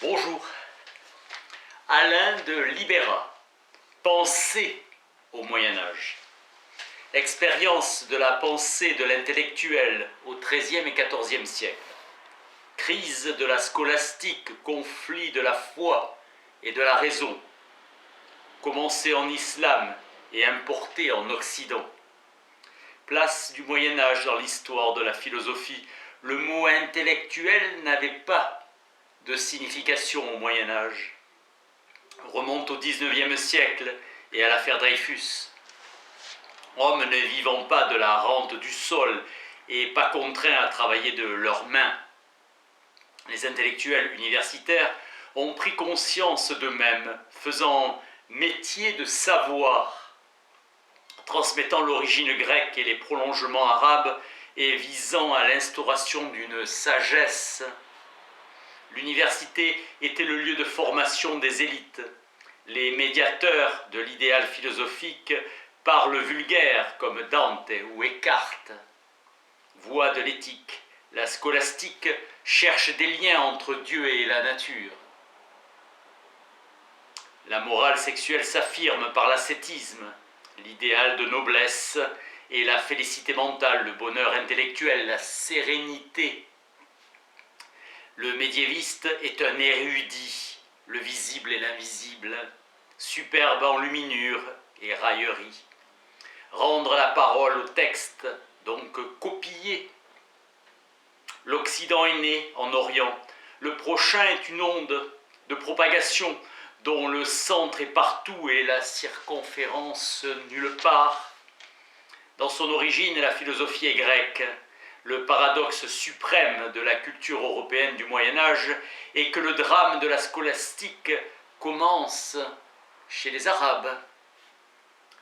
Bonjour. Alain de Libera, Pensée au Moyen-Âge. Expérience de la pensée de l'intellectuel au XIIIe et XIVe siècle. Crise de la scolastique, conflit de la foi et de la raison. Commencé en islam et importé en Occident. Place du Moyen-Âge dans l'histoire de la philosophie. Le mot intellectuel n'avait pas de signification au Moyen-Âge. Remonte au XIXe siècle et à l'affaire Dreyfus. Hommes ne vivant pas de la rente du sol et pas contraints à travailler de leurs mains. Les intellectuels universitaires ont pris conscience d'eux-mêmes, faisant métier de savoir, transmettant l'origine grecque et les prolongements arabes et visant à l'instauration d'une sagesse. L'université était le lieu de formation des élites. Les médiateurs de l'idéal philosophique parlent vulgaire comme Dante ou Eckhart. Voie de l'éthique, la scolastique cherche des liens entre Dieu et la nature. La morale sexuelle s'affirme par l'ascétisme, l'idéal de noblesse et la félicité mentale, le bonheur intellectuel, la sérénité. Le médiéviste est un érudit, le visible et l'invisible, superbe enluminure et raillerie. Rendre la parole au texte, donc copier. L'Occident est né en Orient. Le prochain est une onde de propagation dont le centre est partout et la circonférence nulle part. Dans son origine, la philosophie est grecque. Le paradoxe suprême de la culture européenne du Moyen-Âge est que le drame de la scolastique commence chez les Arabes.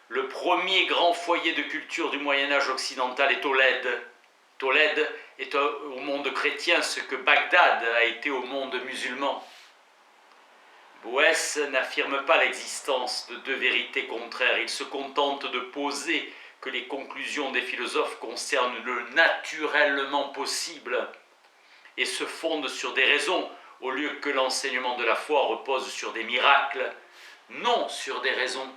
Le premier grand foyer de culture du Moyen-Âge occidental est Tolède. Tolède est au monde chrétien ce que Bagdad a été au monde musulman. Boès n'affirme pas l'existence de deux vérités contraires. Il se contente de poser que les conclusions des philosophes concernent le naturellement possible et se fondent sur des raisons, au lieu que l'enseignement de la foi repose sur des miracles, non sur des raisons.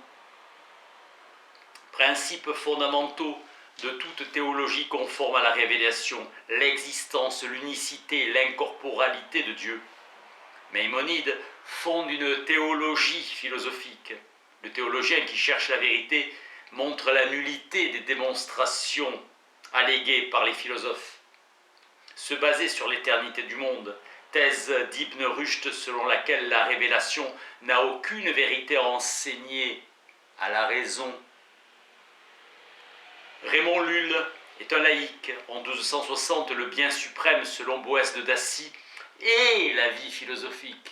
Principes fondamentaux de toute théologie conforme à la révélation, l'existence, l'unicité, l'incorporalité de Dieu. Maïmonide fonde une théologie philosophique. Le théologien qui cherche la vérité montre la nullité des démonstrations alléguées par les philosophes. Se baser sur l'éternité du monde, thèse d'Ibn Rushd selon laquelle la révélation n'a aucune vérité à enseigner à la raison. Raymond Lull est un laïc. En 1260, le bien suprême selon Boès de Dacy est la vie philosophique.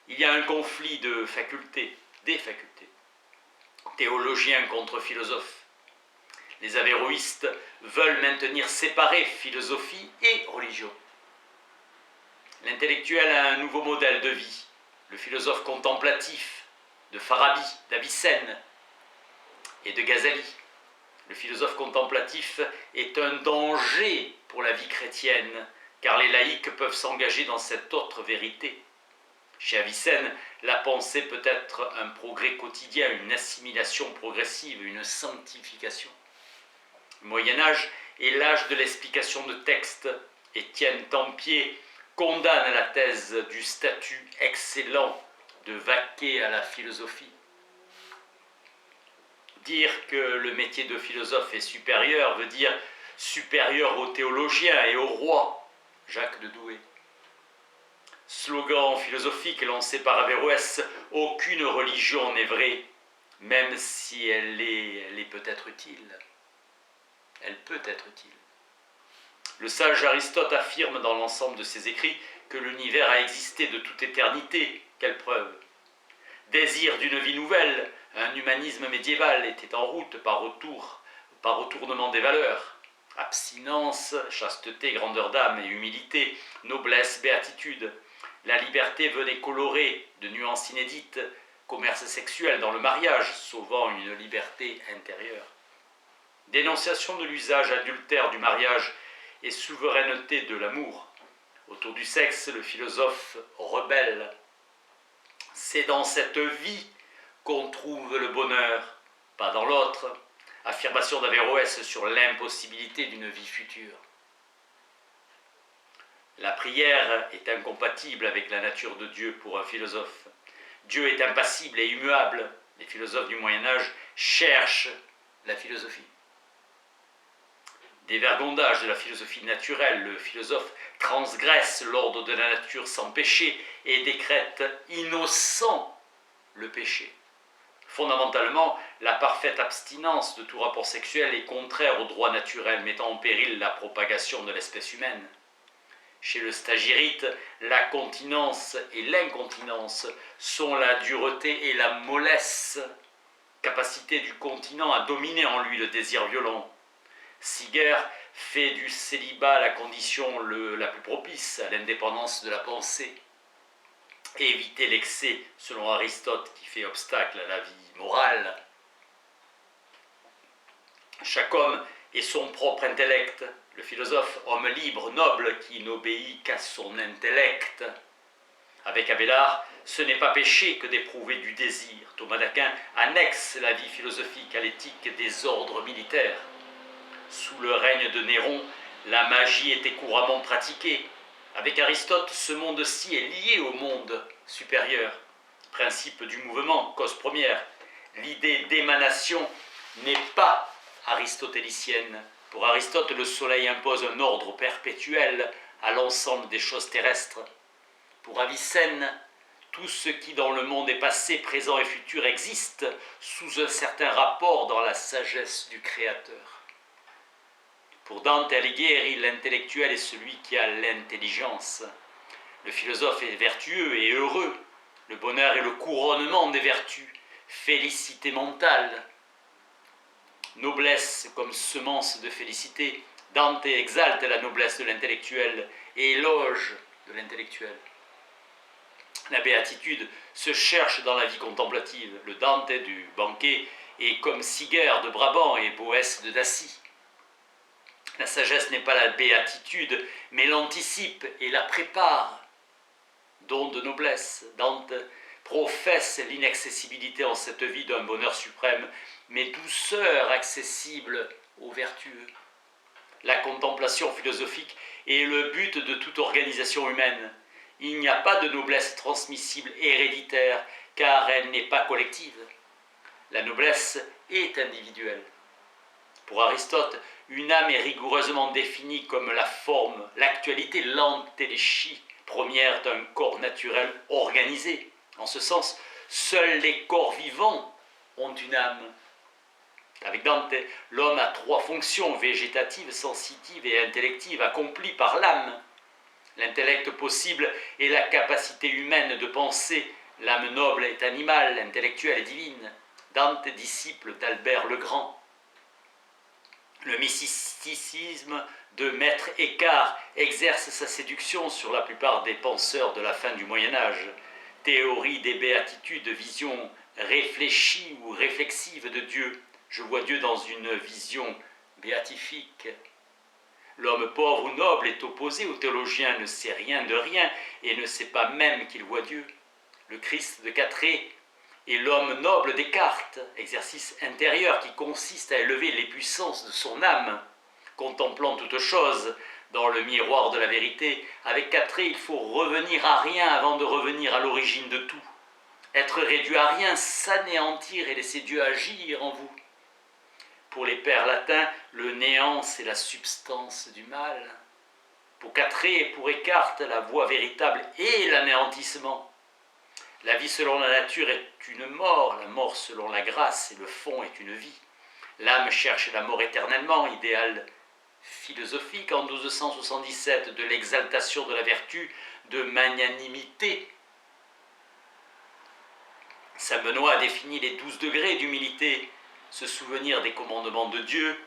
Il y a un conflit de facultés, des facultés. Théologiens contre philosophes. Les avéroïstes veulent maintenir séparés philosophie et religion. L'intellectuel a un nouveau modèle de vie, le philosophe contemplatif de Farabi, d'Avicenne et de Ghazali. Le philosophe contemplatif est un danger pour la vie chrétienne, car les laïcs peuvent s'engager dans cette autre vérité. Chez Avicenne, la pensée peut être un progrès quotidien, une assimilation progressive, une sanctification. Le Moyen-Âge est l'âge de l'explication de textes. Étienne Tempier condamne la thèse du statut excellent de vaquer à la philosophie. Dire que le métier de philosophe est supérieur veut dire supérieur aux théologiens et au roi, Jacques de Douai. Slogan philosophique lancé par Averroès, aucune religion n'est vraie, même si elle est peut-être utile. Elle peut être utile. Le sage Aristote affirme dans l'ensemble de ses écrits que l'univers a existé de toute éternité. Quelle preuve! Désir d'une vie nouvelle, un humanisme médiéval était en route par retournement des valeurs. Abstinence, chasteté, grandeur d'âme et humilité, noblesse, béatitude. La liberté venait colorer de nuances inédites, commerce sexuel dans le mariage, sauvant une liberté intérieure. Dénonciation de l'usage adultère du mariage et souveraineté de l'amour. Autour du sexe, le philosophe rebelle. C'est dans cette vie qu'on trouve le bonheur, pas dans l'autre. Affirmation d'Averroès sur l'impossibilité d'une vie future. La prière est incompatible avec la nature de Dieu pour un philosophe. Dieu est impassible et immuable. Les philosophes du Moyen-Âge cherchent la philosophie. Dévergondage de la philosophie naturelle, le philosophe transgresse l'ordre de la nature sans péché et décrète innocent le péché. Fondamentalement, la parfaite abstinence de tout rapport sexuel est contraire au droit naturel, mettant en péril la propagation de l'espèce humaine. Chez le stagirite, la continence et l'incontinence sont la dureté et la mollesse, capacité du continent à dominer en lui le désir violent. Siger fait du célibat la condition la plus propice à l'indépendance de la pensée. Éviter l'excès, selon Aristote, qui fait obstacle à la vie morale. Chaque homme est son propre intellect. Le philosophe, homme libre, noble, qui n'obéit qu'à son intellect. Avec Abélard, ce n'est pas péché que d'éprouver du désir. Thomas d'Aquin annexe la vie philosophique à l'éthique des ordres militaires. Sous le règne de Néron, la magie était couramment pratiquée. Avec Aristote, ce monde-ci est lié au monde supérieur. Principe du mouvement, cause première. L'idée d'émanation n'est pas aristotélicienne. Pour Aristote, le soleil impose un ordre perpétuel à l'ensemble des choses terrestres. Pour Avicenne, tout ce qui dans le monde est passé, présent et futur existe sous un certain rapport dans la sagesse du Créateur. Pour Dante Alighieri, l'intellectuel est celui qui a l'intelligence. Le philosophe est vertueux et heureux. Le bonheur est le couronnement des vertus. Félicité mentale. Noblesse comme semence de félicité. Dante exalte la noblesse de l'intellectuel et éloge de l'intellectuel. La béatitude se cherche dans la vie contemplative. Le Dante du banquet est comme Siger de Brabant et Boès de Dacie. La sagesse n'est pas la béatitude, mais l'anticipe et la prépare. Don de noblesse. Dante professe l'inaccessibilité en cette vie d'un bonheur suprême, mais douceur accessible aux vertueux. La contemplation philosophique est le but de toute organisation humaine. Il n'y a pas de noblesse transmissible et héréditaire, car elle n'est pas collective. La noblesse est individuelle. Pour Aristote, une âme est rigoureusement définie comme la forme, l'actualité, l'entéléchie première d'un corps naturel organisé. En ce sens, seuls les corps vivants ont une âme. Avec Dante, l'homme a trois fonctions végétatives, sensitives et intelectives accomplies par l'âme. L'intellect possible est la capacité humaine de penser. L'âme noble est animale, intellectuelle et divine. Dante, disciple d'Albert le Grand. Le mysticisme de Maître Écart exerce sa séduction sur la plupart des penseurs de la fin du Moyen-Âge. Théorie des béatitudes, vision réfléchie ou réflexive de Dieu. Je vois Dieu dans une vision béatifique. L'homme pauvre ou noble est opposé au théologien, ne sait rien de rien et ne sait pas même qu'il voit Dieu. Le Christ de Catré et l'homme noble Descartes, exercice intérieur qui consiste à élever les puissances de son âme, contemplant toute chose dans le miroir de la vérité. Avec Catré, il faut revenir à rien avant de revenir à l'origine de tout. Être réduit à rien, s'anéantir et laisser Dieu agir en vous. Pour les pères latins, le néant, c'est la substance du mal. Pour Catré et pour Eckhart, la voie véritable est l'anéantissement. La vie selon la nature est une mort, la mort selon la grâce et le fond est une vie. L'âme cherche la mort éternellement, idéal philosophique en 1277 de l'exaltation de la vertu, de magnanimité. Saint Benoît a défini les 12 degrés d'humilité, se souvenir des commandements de Dieu,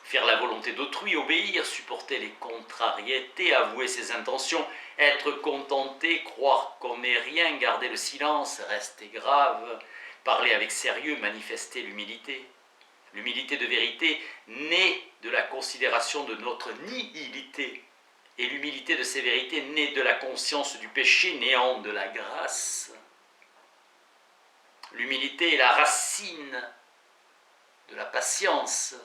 faire la volonté d'autrui, obéir, supporter les contrariétés, avouer ses intentions, être contenté, croire qu'on n'est rien, garder le silence, rester grave, parler avec sérieux, manifester l'humilité. L'humilité de vérité naît de la considération de notre nihilité. et l'humilité de ces vérités naît de la conscience du péché, néant de la grâce. L'humilité est la racine de la patience.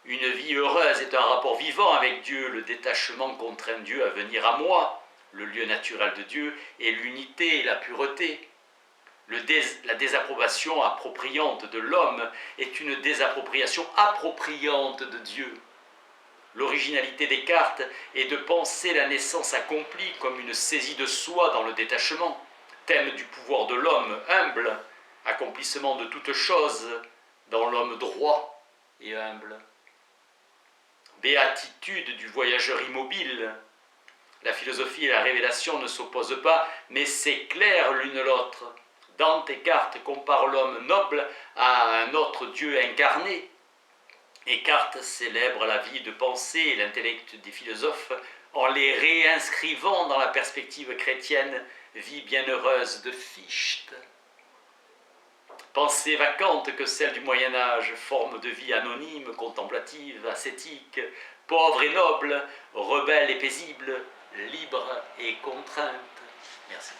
Une vie heureuse est un rapport vivant avec Dieu. Le détachement contraint Dieu à venir à moi, le lieu naturel de Dieu, et l'unité et la pureté. La désapprobation appropriante de l'homme est une désappropriation appropriante de Dieu. L'originalité des cartes est de penser la naissance accomplie comme une saisie de soi dans le détachement, thème du pouvoir de l'homme humble, accomplissement de toutes choses dans l'homme droit et humble. Béatitude du voyageur immobile. La philosophie et la révélation ne s'opposent pas, mais s'éclairent l'une l'autre. Dante et Descartes comparent l'homme noble à un autre Dieu incarné. Et Descartes célèbre la vie de pensée et l'intellect des philosophes en les réinscrivant dans la perspective chrétienne, vie bienheureuse de Fichte. Pensée vacante que celle du Moyen-Âge, forme de vie anonyme, contemplative, ascétique, pauvre et noble, rebelle et paisible, libre et contrainte. Merci.